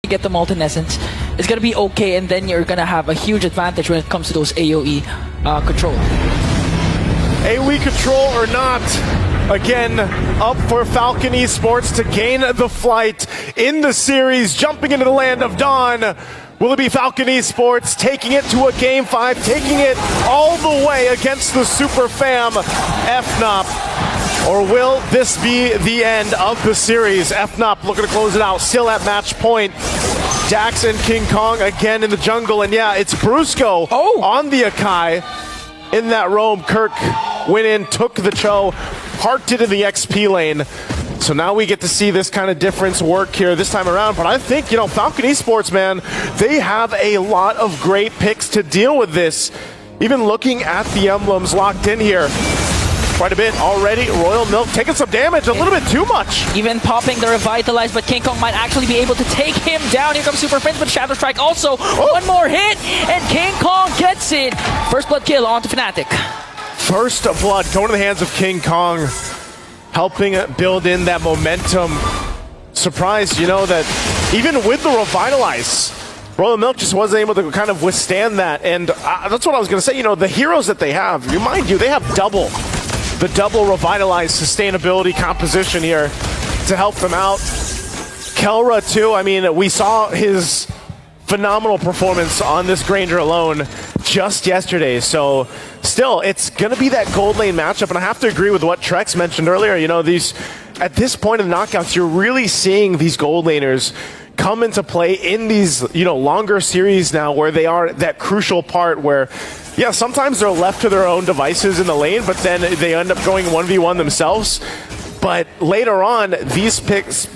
get the Molten Essence, it's going to be okay, and then you're going to have a huge advantage when it comes to those AoE control. AoE control or not, again, up for Falcon Esports to gain the flight in the series, jumping into the land of Dawn. Will it be Falcon Esports taking it to a Game 5, taking it all the way against the super fam FNOP? Or will this be the end of the series? FNOP looking to close it out, still at match point. Dax and King Kong again in the jungle, and yeah, it's Brusco on the Akai. In that roam, Kirk went in, took the Cho, parked it in the XP lane. So now we get to see this kind of difference work here this time around. But I think, you know, Falcon Esports, man, they have a lot of great picks to deal with this. Even looking at the emblems locked in here. Quite a bit already. Royal Milk taking some damage, a little bit too much. Even popping the Revitalize, but King Kong might actually be able to take him down. Here comes Super Friends, but Shadow Strike also. One more hit, and King Kong gets it. First blood kill onto Fnatic. First blood going to the hands of King Kong, helping build in that momentum. Surprised, you know, that even with the Revitalize, Royal Milk just wasn't able to kind of withstand that. And that's what I was going to say. You know, the heroes that they have, mind you, they have the double Revitalize sustainability composition here to help them out. Kelra, too. I mean, we saw his phenomenal performance on this Granger alone just yesterday. So still, it's going to be that gold lane matchup. And I have to agree with what Trex mentioned earlier. You know, at this point in the knockouts, you're really seeing these gold laners come into play in these, you know, longer series now, where they are that crucial part where, yeah, sometimes they're left to their own devices in the lane, but then they end up going 1v1 themselves. But later on, these picks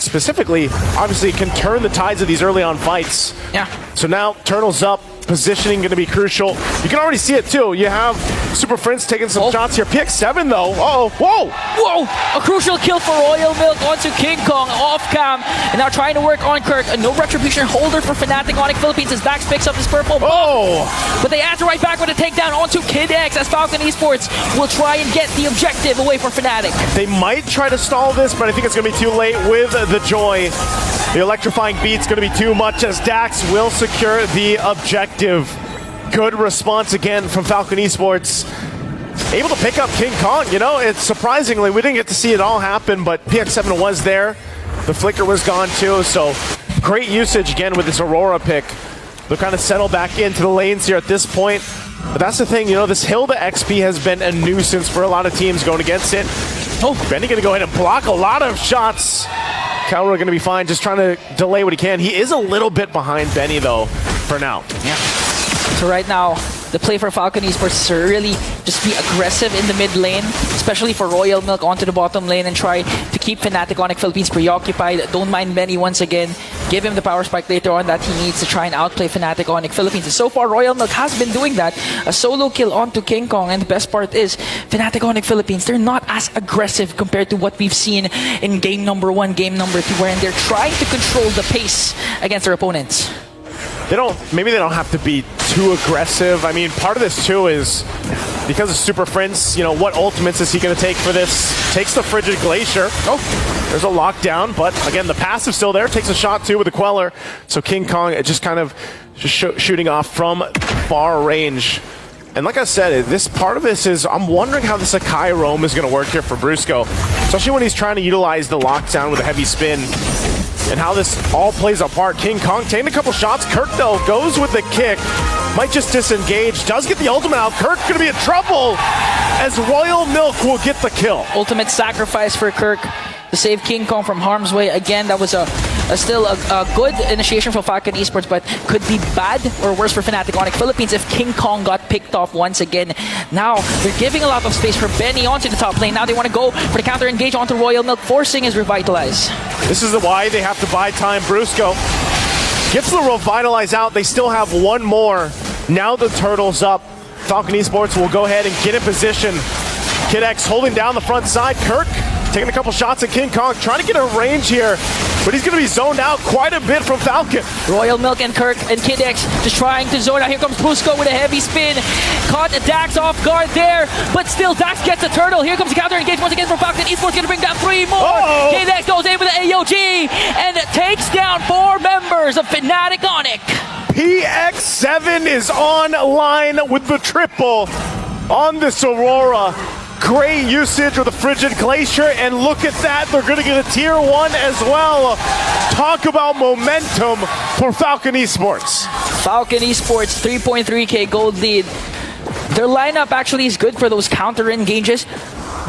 specifically, obviously can turn the tides of these early on fights. Yeah. So now Turtle's up. Positioning going to be crucial. You can already see it too. You have Super Friends taking some shots here. PX7 though. Whoa! A crucial kill for Royal Milk onto King Kong off cam. And now trying to work on Kirk. A no retribution holder for Fnatic Onyx Philippines as Dax picks up his purple buff. But they answer right back with a takedown onto Kid X as Falcon Esports will try and get the objective away from Fnatic. They might try to stall this, but I think it's going to be too late with the Joy. The electrifying beat's going to be too much as Dax will secure the objective. Good response again from Falcon Esports. Able to pick up King Kong. You know, it's surprisingly, we didn't get to see it all happen, but PX7 was there. The flicker was gone too, so great usage again with this Aurora pick. They'll kind of settle back into the lanes here at this point. But that's the thing, you know, this Hilda XP has been a nuisance for a lot of teams going against it. Benny going to go ahead and block a lot of shots. Calra going to be fine, just trying to delay what he can. He is a little bit behind Benny, though, for now. Yeah. So right now, the play for Falcon Esports is to really just be aggressive in the mid lane, especially for Royal Milk onto the bottom lane, and try to keep Fnatic Onyx Philippines preoccupied. Don't mind Benny once again. Give him the power spike later on that he needs to try and outplay Fnatic Onyx Philippines. And so far, Royal Milk has been doing that. A solo kill onto King Kong, and the best part is Fnatic Onyx Philippines, they're not as aggressive compared to what we've seen in game number 1, game number 2, wherein they're trying to control the pace against their opponents. Maybe they don't have to be too aggressive. I mean, part of this too is because of Super Friends, you know, what ultimates is he going to take for this? Takes the Frigid Glacier. There's a lockdown, but again, the passive still there. Takes a shot too with the Queller. So King Kong just kind of shooting off from far range. And like I said, this part of this is, I'm wondering how this Akai roam is going to work here for Brusco, especially when he's trying to utilize the lockdown with a heavy spin. And how this all plays apart. King Kong taking a couple shots. Kirk, though, goes with the kick. Might just disengage. Does get the ultimate out. Kirk going to be in trouble as Royal Milk will get the kill. Ultimate sacrifice for Kirk to save King Kong from harm's way. Again, that was still a good initiation for Falcon Esports, but could be bad or worse for Fnatic Onyx Philippines if King Kong got picked off once again. Now, they're giving a lot of space for Benny onto the top lane. Now they want to go for the counter engage onto Royal Milk, forcing his Revitalize. This is why they have to buy time. Brusco gets the Revitalize out. They still have one more. Now the Turtle's up. Falcon Esports will go ahead and get in position. Kid X holding down the front side. Kirk taking a couple shots at King Kong, trying to get a range here, but he's going to be zoned out quite a bit from Falcon. Royal Milk and Kirk and Kid X just trying to zone out. Here comes Brusco with a heavy spin. Caught Dax off guard there, but still Dax gets the turtle. Here comes the counter engage once again from Falcon Esports, going to bring down 3 more. Kid X goes in with the AOG and takes down 4 members members of Fnatic Onyx. PX7 is online with the triple on this Aurora. Great usage of the Frigid Glacier, and look at that, they're going to get a tier 1 as well. Talk about momentum for Falcon Esports. Falcon Esports, 3.3k gold lead. Their lineup actually is good for those counter engages.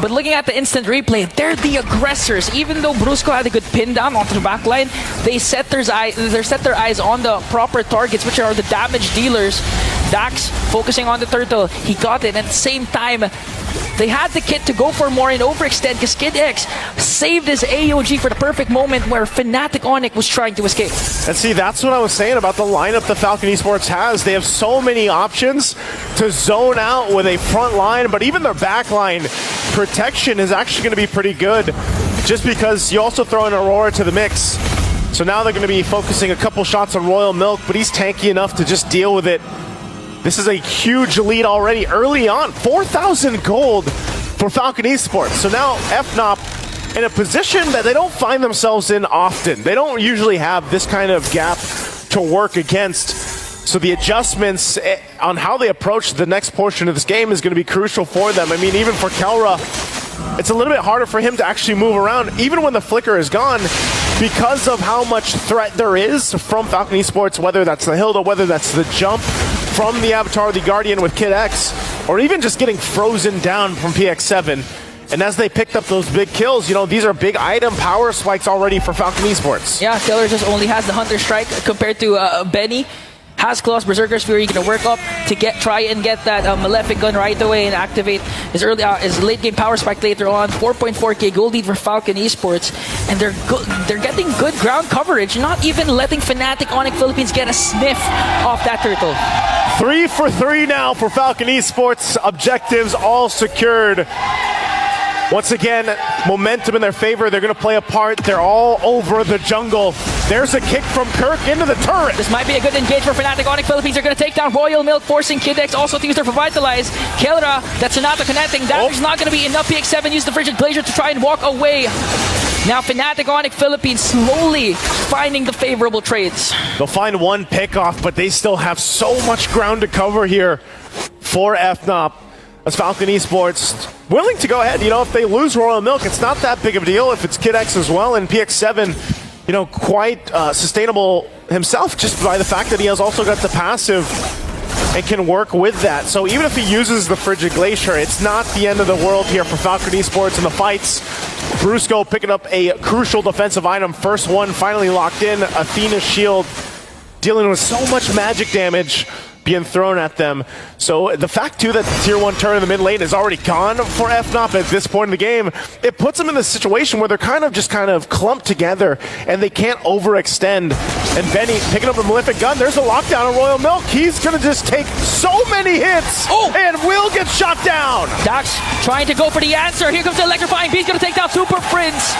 But looking at the instant replay, they're the aggressors. Even though Brusco had a good pin down onto the backline, they set their eyes on the proper targets, which are the damage dealers. Dax focusing on the turtle. He got it. At the same time, they had the kit to go for more and overextend because Kid X saved his AOG for the perfect moment where Fnatic Onyx was trying to escape. And see, that's what I was saying about the lineup that Falcon Esports has. They have so many options to zone out with a front line, but even their back line protection is actually going to be pretty good just because you also throw in Aurora to the mix. So now they're going to be focusing a couple shots on Royal Milk, but he's tanky enough to just deal with it. This is a huge lead already early on. 4,000 gold for Falcon Esports. So now FNOP in a position that they don't find themselves in often. They don't usually have this kind of gap to work against. So the adjustments on how they approach the next portion of this game is going to be crucial for them. I mean, even for Kelra, it's a little bit harder for him to actually move around, even when the flicker is gone, because of how much threat there is from Falcon Esports, whether that's the Hilda, whether that's the jump from the Avatar of the Guardian with Kid X, or even just getting frozen down from PX7. And as they picked up those big kills, you know, these are big item power spikes already for Falcon Esports. Yeah, Killer just only has the Hunter Strike compared to Benny. Has Claws, Berserker's Fury, going to work up to try and get that Malefic gun right away and activate his late game power spike later on. 4.4k gold lead for Falcon Esports, and they're getting good ground coverage, not even letting Fnatic Onyx Philippines get a sniff off that turtle. 3 for 3 now for Falcon Esports. Objectives all secured. Once again, momentum in their favor. They're going to play a part. They're all over the jungle. There's a kick from Kirk into the turret. This might be a good engage for Fnatic Onyx Philippines. They're going to take down Royal Milk, forcing Kid X also to use their Revitalize. Kelra, that's Sonata connecting. Damage not going to be enough. PX7 used the Frigid Glacier to try and walk away. Now Fnatic Onyx Philippines slowly finding the favorable trades. They'll find one pickoff, but they still have so much ground to cover here for FNOP. As Falcon Esports willing to go ahead. You know, if they lose Royal Milk, it's not that big of a deal. If it's Kid X as well, and PX7, you know, quite sustainable himself just by the fact that he has also got the passive and can work with that. So even if he uses the Frigid Glacier, it's not the end of the world here for Falcon Esports in the fights. Brusco picking up a crucial defensive item. First one finally locked in. Athena's shield dealing with so much magic damage being thrown at them. So the fact too that the tier 1 turret in the mid lane is already gone for FNOP at this point in the game, it puts them in this situation where they're kind of clumped together and they can't overextend. And Benny picking up the Malefic gun. There's a lockdown on Royal Milk. He's gonna just take so many hits and will get shot down. Dax trying to go for the answer. Here comes the electrifying beast, gonna take down Super Prince.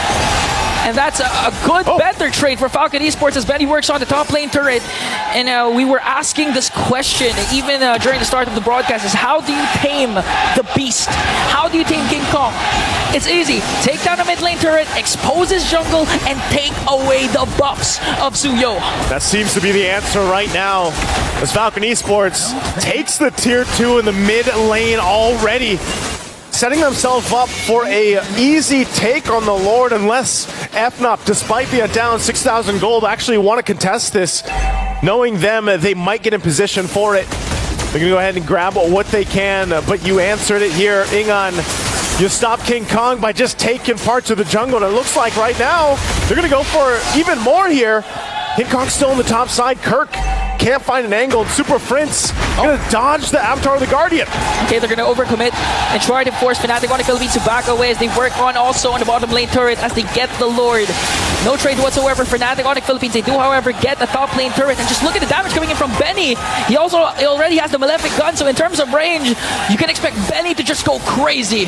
And that's a good better trade for Falcon Esports as Benny works on the top lane turret. And we were asking this question even during the start of the broadcast is how do you tame the beast? How do you tame King Kong? It's easy. Take down a mid lane turret, expose his jungle, and take away the buffs of Suyo. That seems to be the answer right now as Falcon Esports takes the tier 2 in the mid lane already, setting themselves up for a easy take on the Lord unless FNOP, despite being down 6,000 gold, actually want to contest this. Knowing them, they might get in position for it. They're going to go ahead and grab what they can, but you answered it here, Ingon. You stop King Kong by just taking parts of the jungle, and it looks like right now they're going to go for even more here. King Kong's still on the top side. Kirk can't find an angle, and Super Prince gonna dodge the Avatar of the Guardian. Okay, they're gonna overcommit and try to force Fnatic Onyx Philippines to back away as they work on also on the bottom lane turret as they get the Lord. No trade whatsoever for Fnatic Onyx Philippines. They do, however, get the top lane turret, and just look at the damage coming in from Benny. He already has the Malefic gun, so in terms of range, you can expect Benny to just go crazy.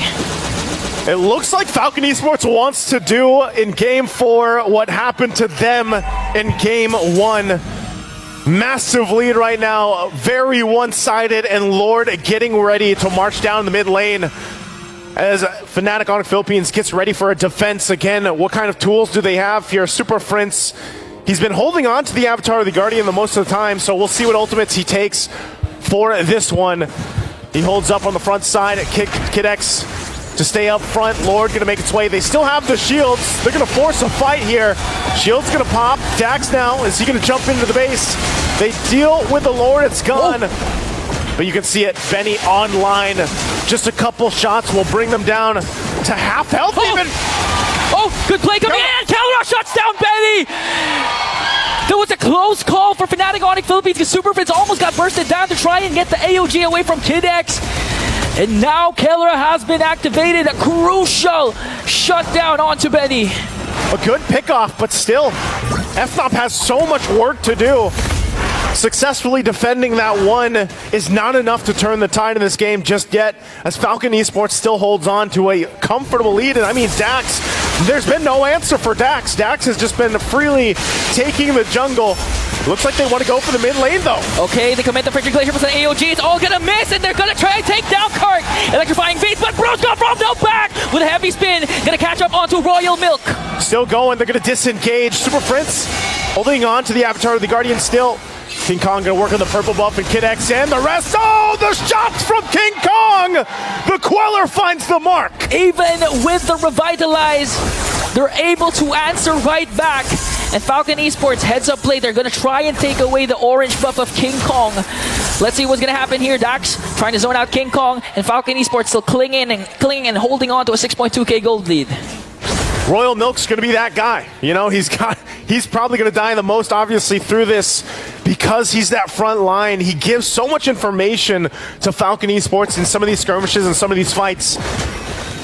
It looks like Falcon Esports wants to do in Game 4 what happened to them in Game 1. Massive lead right now, very one-sided, and Lord getting ready to march down the mid lane as Fnatic Onyx Philippines gets ready for a defense. Again, what kind of tools do they have here? Super Prince He's been holding on to the Avatar of the Guardian the most of the time, so we'll see what ultimates he takes for this one. He holds up on the front side. Kid X to stay up front. Lord gonna make its way. They still have the shields. They're gonna force a fight here. Shield's gonna pop. Dax now, is he gonna jump into the base? They deal with the Lord, it's gone. Oh. But you can see it, Benny online. Just a couple shots will bring them down to half health even. Oh, good play coming in. Calra shuts down Benny. There was a close call for Fnatic Onyx Philippines because Superfits almost got bursted down to try and get the AOG away from Kid X. And now Kelra has been activated. A crucial shutdown onto Benny. A good pickoff, but still, FNOP has so much work to do. Successfully defending that one is not enough to turn the tide in this game just yet, as Falcon Esports still holds on to a comfortable lead. And I mean, Dax, there's been no answer for Dax. Dax has just been freely taking the jungle. Looks like they want to go for the mid lane though. Okay, they commit the Frigid Glacier with an AOG. It's all gonna miss, and they're gonna try and take down Kark. Electrifying beats, but Bro's got from no back with a heavy spin. Gonna catch up onto Royal Milk. Still going, they're gonna disengage. Super Prince holding on to the Avatar of the Guardian still. King Kong gonna work on the purple buff and Kid X and the rest. Oh, the shots from King Kong! The Queller finds the mark. Even with the Revitalize, they're able to answer right back. And Falcon Esports heads up play. They're gonna try and take away the orange buff of King Kong. Let's see what's gonna happen here. Dax trying to zone out King Kong, and Falcon Esports still clinging and holding on to a 6.2k gold lead. Royal Milk's gonna be that guy. You know, he's probably gonna die the most obviously through this because he's that front line. He gives so much information to Falcon Esports in some of these skirmishes and some of these fights.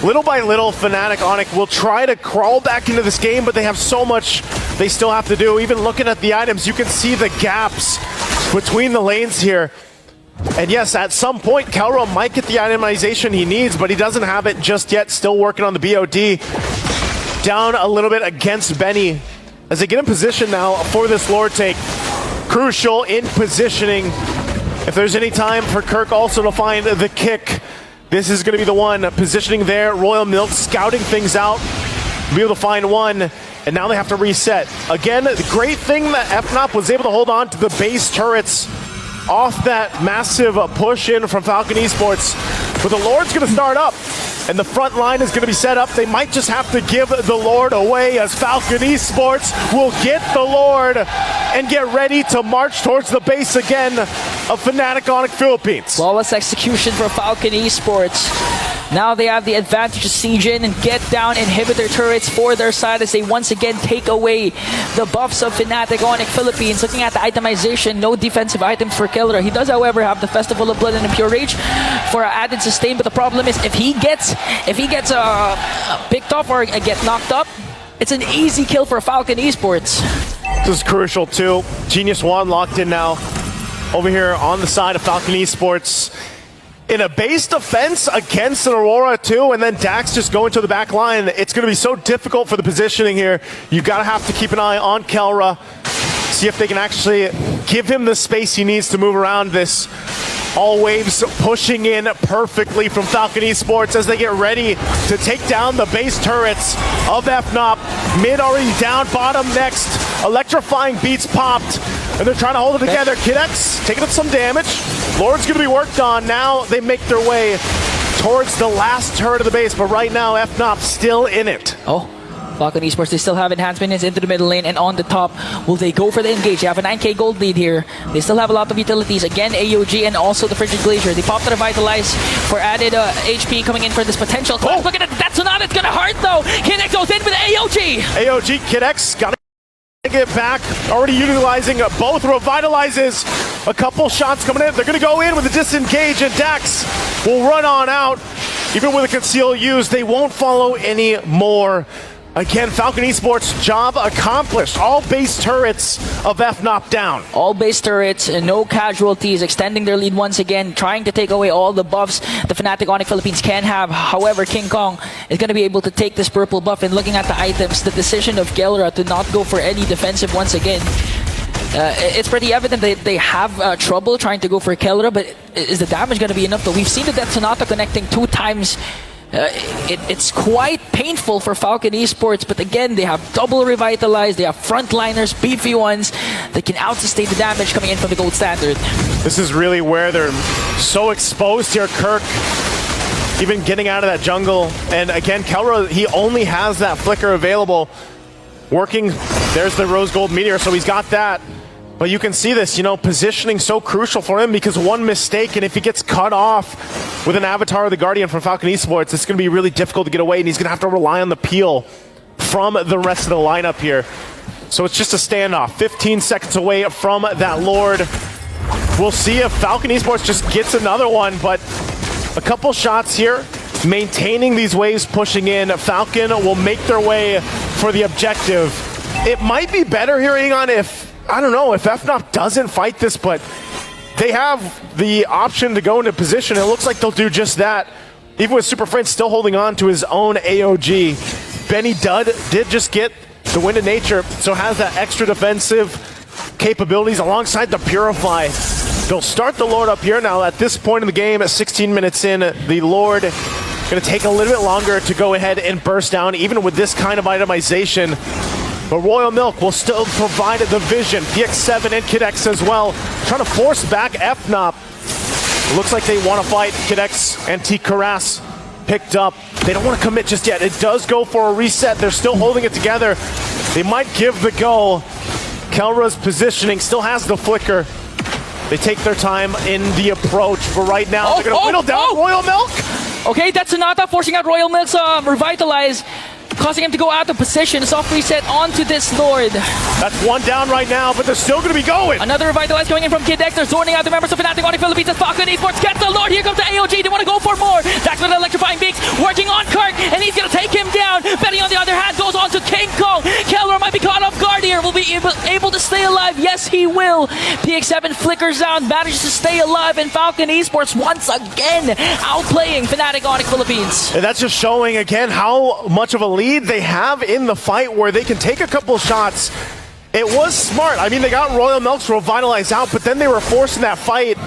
Little by little, Fnatic Onyx will try to crawl back into this game, but they have so much they still have to do. Even looking at the items, you can see the gaps between the lanes here. And yes, at some point, Kelra might get the itemization he needs, but he doesn't have it just yet. Still working on the BOD. Down a little bit against Benny as they get in position now for this Lord take. Crucial in positioning. If there's any time for Kirk also to find the kick, this is going to be the one. Positioning there, Royal Milk scouting things out, be able to find one, and now they have to reset. Again, the great thing that FNOP was able to hold on to the base turrets off that massive push in from Falcon Esports. But the Lord's going to start up, and the front line is going to be set up. They might just have to give the Lord away as Falcon Esports will get the Lord and get ready to march towards the base again of Fnatic Onyx Philippines. Flawless execution for Falcon Esports. Now they have the advantage to siege in and get down inhibitor turrets for their side as they once again take away the buffs of Fnatic Onyx Philippines. Looking at the itemization, no defensive items for Kelra. He does, however, have the Festival of Blood and Impure Rage for added sustain, but the problem is if he gets picked off or get knocked up, it's an easy kill for Falcon Esports. This is crucial too. Genius One locked in now over here on the side of Falcon Esports. In a base defense against an Aurora too, and then Dax just going to the back line. It's going to be so difficult for the positioning here. You got to have to keep an eye on Kelra. See if they can actually give him the space he needs to move around this. All waves pushing in perfectly from Falcon Esports as they get ready to take down the base turrets of FNOP. Mid already down, bottom next. Electrifying beats popped, and they're trying to hold it together. Kid X taking up some damage. Lord's going to be worked on. Now they make their way towards the last turret of the base, but right now FNOP still in it. Oh. Falcon Esports, they still have enhancements into the middle lane and on the top. Will they go for the engage? They have a 9k gold lead here. They still have a lot of utilities. Again, AOG and also the Frigid Glacier. They popped the Revitalize for added HP coming in for this potential clash. Oh. Look at it, that's not, it's gonna hurt though. Kid X goes in with AOG. AOG, Kid X, gotta get back. Already utilizing both Revitalizes. A couple shots coming in. They're gonna go in with a disengage, and Dax will run on out. Even with a conceal use, they won't follow any more. Again, Falcon Esports, job accomplished. All base turrets of FNOP down. All base turrets and no casualties, extending their lead once again, trying to take away all the buffs the Fnatic Onyx Philippines can have. However, King Kong is going to be able to take this purple buff, and looking at the items, the decision of Kelra to not go for any defensive once again. It's pretty evident that they have trouble trying to go for Kelra, but is the damage going to be enough though? We've seen the Death Sonata connecting 2 times it's quite painful for Falcon Esports, but again, they have double revitalized, they have frontliners, beefy ones that can outsustain the damage coming in from the gold standard. This is really where they're so exposed here. Kirk even getting out of that jungle. And again, Kelra, he only has that flicker available. Working, there's the rose gold meteor, so he's got that. But you can see this, positioning so crucial for him, because one mistake, and if he gets cut off with an Avatar of the Guardian from Falcon Esports, it's going to be really difficult to get away, and he's going to have to rely on the peel from the rest of the lineup here. So it's just a standoff. 15 seconds away from that Lord. We'll see if Falcon Esports just gets another one, but a couple shots here, maintaining these waves, pushing in. Falcon will make their way for the objective. It might be better here, Egon, if FNOP doesn't fight this, but they have the option to go into position. It looks like they'll do just that. Even with Super Friends still holding on to his own AOG. Benny Dud did just get the Wind of Nature, so has that extra defensive capabilities alongside the Purify. They'll start the Lord up here now. At this point in the game, at 16 minutes in, the Lord going to take a little bit longer to go ahead and burst down, even with this kind of itemization. But Royal Milk will still provide the vision. PX7 and Kid X as well, trying to force back FNOP. It looks like they want to fight. Kid X and T. Karas picked up. They don't want to commit just yet. It does go for a reset. They're still holding it together. They might give the go. Kelra's positioning still has the flicker. They take their time in the approach, but right now they're going to whittle down Royal Milk. Okay, that's Sonata forcing out Royal Milk's Revitalize, causing him to go out of position. Soft reset onto this Lord. That's one down right now, but they're still going to be going. Another Revitalize coming in from Kid X. They're zoning out the members of Fnatic on the Philippines as Falcon Esports gets the Lord. Here comes the AOG. They want to go for more. That's with electrifying beaks working on Kirk, and he's going to take him down. Benny, on the other hand, goes on to King Kong. Kelra might be caught off guard here. Will be able to stay alive. Yes, he will. PX7 flickers out, manages to stay alive, and Falcon Esports once again outplaying Fnatic on the Philippines. And that's just showing again how much of a lead they have in the fight, where they can take a couple shots. It was smart. I mean, they got Royal Milk's Revitalize out, but then they were forcing that fight.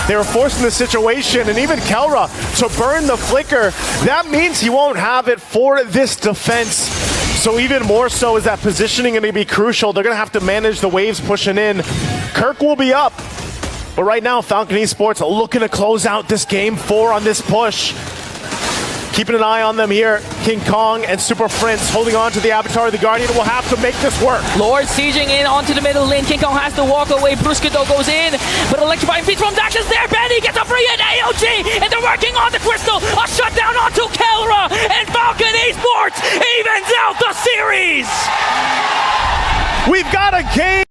They were forcing the situation, and even Kelra to burn the flicker. That means he won't have it for this defense. So even more so is that positioning going to be crucial. They're going to have to manage the waves pushing in. Kirk will be up. But right now, Falcon Esports looking to close out this game 4 on this push. Keeping an eye on them here. King Kong and Super Prince holding on to the Avatar of the Guardian will have to make this work. Lord sieging in onto the middle lane. King Kong has to walk away. Brusquito goes in, but electrifying feet from Dash is there. Benny gets a free hit. AOG, and they're working on the crystal. A shutdown onto Kelra, and Falcon Esports evens out the series. We've got a game.